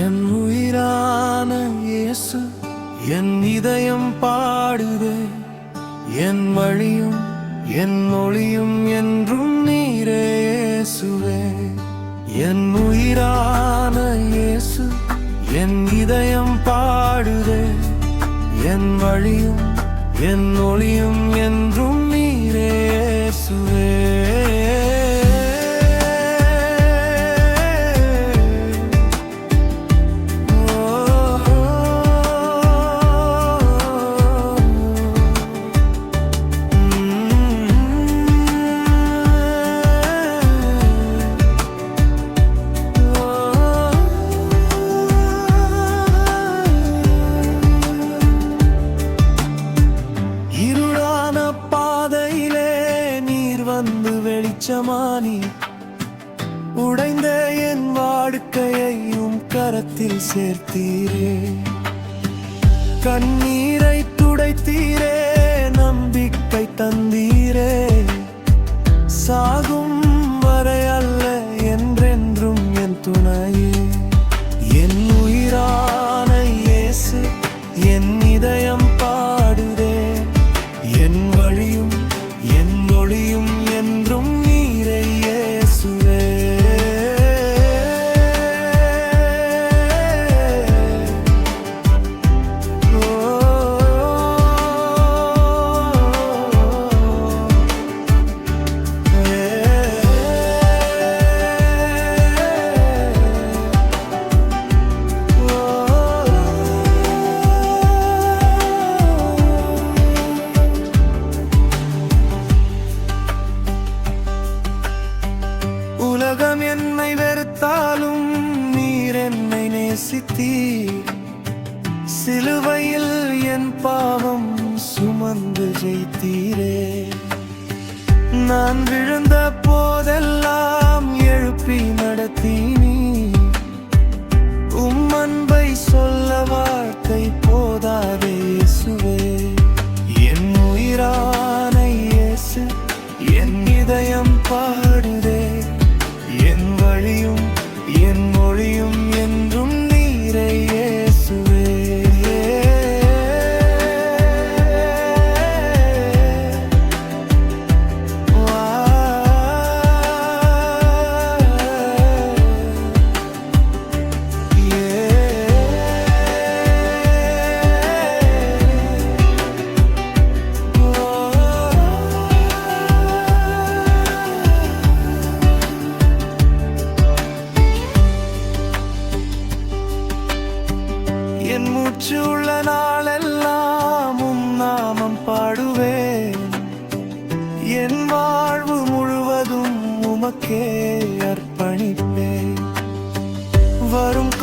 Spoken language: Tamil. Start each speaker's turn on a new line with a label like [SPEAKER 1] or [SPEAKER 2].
[SPEAKER 1] என் உயிரான இயேசு என் இதயம் பாடுதே. என் வழியும் என் ஒளியும் என்றும் நீரே இயேசுவே. என் உயிரான இயேசு என் இதயம் பாடுதே. என் வழியும் என் ஒளியும் என்றும் நீரே இயேசுவே. வெளிச்சமானி உடைந்த என் வாடுக்கையையும் கரத்தில் சேர்த்தீரே. கண்ணீரை துடைத்தீரே, நம்பிக்கை தந்தீரே. சாகும் வரை அல்ல என்றென்றும் என் துணையே. என் உயிரான இயேசு என் இதயம் பாடுதே. என் வழியும் என் ஒளியும் என்றும் நீரே இயேசுவே. உலகம் என்னை வெறுத்தாலும் நீர் என்னை நேசித்தீர். சிலுவையில் என் பாவம் சுமந்து ஜெயித்தீரே. நான் விழுந்த போதெல்லாம் எழுப்பி நடத்தினீர். உம் அன்பை சொல்ல வாழ்க்கை போதாதே இயேசுவே. என் உயிரான இயேசு என் இதயம் பாடுதே. என் வழியும் என் மொழியும் என்றும் நீரே இயேசுவே. என் மூச்சு உள்ள நாளெல்லாம் உம் நாமம் பாடுவேன். என் வாழ்வு முழுவதும் உமக்கே அர்ப்பணிப்பேன். வரும்